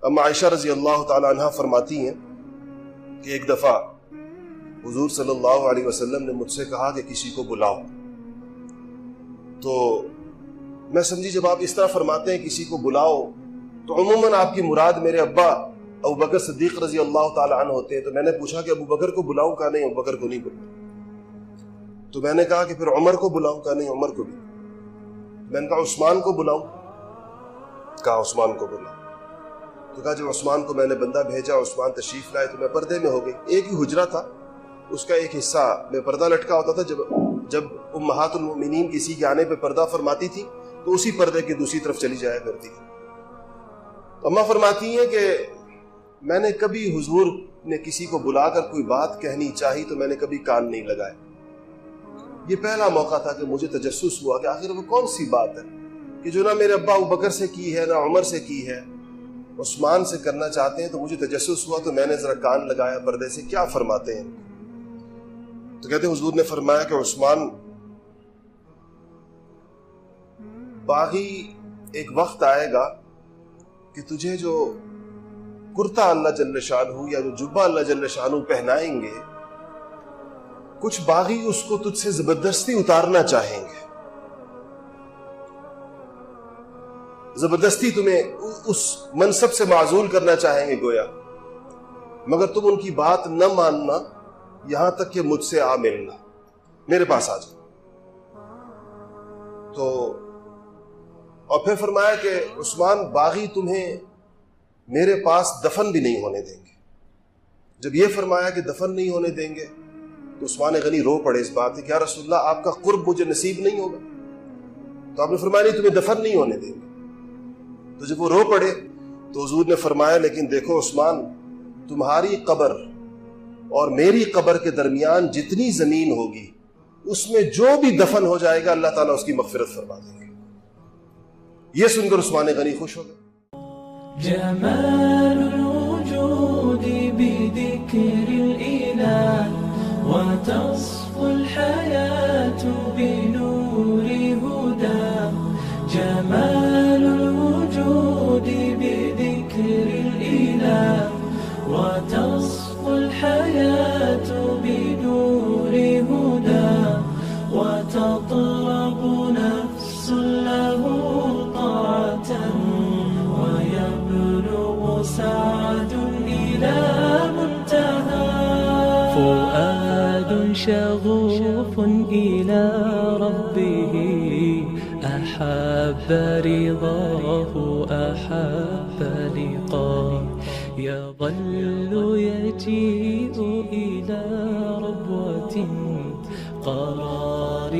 اما عائشہ رضی اللہ تعالی عنہ فرماتی ہیں کہ ایک دفعہ حضور صلی اللہ علیہ وسلم نے مجھ سے کہا کہ کسی کو بلاؤ. تو میں سمجھی جب آپ اس طرح فرماتے ہیں کسی کو بلاؤ تو عموماً آپ کی مراد میرے ابا ابو بکر صدیق رضی اللہ تعالی عنہ ہوتے ہیں. تو میں نے پوچھا کہ ابو بکر کو بلاؤں؟ کہا نہیں ابو بکر کو نہیں بلاؤں. تو میں نے کہا کہ پھر عمر کو بلاؤں؟ کہا نہیں عمر کو بھی. میں نے کہا عثمان کو بلاؤں؟ کہا عثمان کو بلاؤں. تو کہا جب عثمان کو میں نے بندہ بھیجا، عثمان تشریف لائے تو میں پردے میں ہو گئی. ایک ہی حجرہ تھا، اس کا ایک حصہ میں پردہ لٹکا ہوتا تھا. جب امہات المؤمنین کسی کے آنے پہ پردہ فرماتی تھی تو اسی پردے کی دوسری طرف چلی جایا کرتی تھی. اماں فرماتی ہیں کہ میں نے کبھی حضور نے کسی کو بلا کر کوئی بات کہنی چاہی تو میں نے کبھی کان نہیں لگائے. یہ پہلا موقع تھا کہ مجھے تجسس ہوا کہ آخر وہ کون سی بات ہے کہ جو نہ میرے ابا ابو بکر سے کی ہے، نہ عمر سے کی ہے، عثمان سے کرنا چاہتے ہیں. تو مجھے تجسس ہوا تو میں نے ذرا کان لگایا پردے سے، کیا فرماتے ہیں. تو کہتے ہیں حضور نے فرمایا کہ عثمان باغی ایک وقت آئے گا کہ تجھے جو کرتا اللہ جل شانہ یا جو جبہ اللہ جل شانہ پہنائیں گے، کچھ باغی اس کو تجھ سے زبردستی اتارنا چاہیں گے، زبردستی تمہیں اس منصب سے معزول کرنا چاہیں گے گویا، مگر تم ان کی بات نہ ماننا یہاں تک کہ مجھ سے آ ملنا، میرے پاس آ جاؤ. تو اور پھر فرمایا کہ عثمان باغی تمہیں میرے پاس دفن بھی نہیں ہونے دیں گے. جب یہ فرمایا کہ دفن نہیں ہونے دیں گے تو عثمان غنی رو پڑے اس بات کہ یا رسول اللہ آپ کا قرب مجھے نصیب نہیں ہوگا. تو آپ نے فرمایا نہیں تمہیں دفن نہیں ہونے دیں گے. تو جب وہ رو پڑے تو حضور نے فرمایا لیکن دیکھو عثمان، تمہاری قبر اور میری قبر کے درمیان جتنی زمین ہوگی اس میں جو بھی دفن ہو جائے گا اللہ تعالیٰ اس کی مغفرت فرما دیں گے. یہ سن کر عثمان غنی خوش ہو گئے. جمال الوجود بذكر الإله وتصفو الحياة بنور هدى. جمال الوجود بذكر الإله وتصفو الحياة بنور هدى وتطلب نفس له طاعة ويبلغ سعد إلى منتهى. فؤاد شغوف إلى ربه أحب رضاه أحب لقاه. يظل يجيء إلى ربوة قرار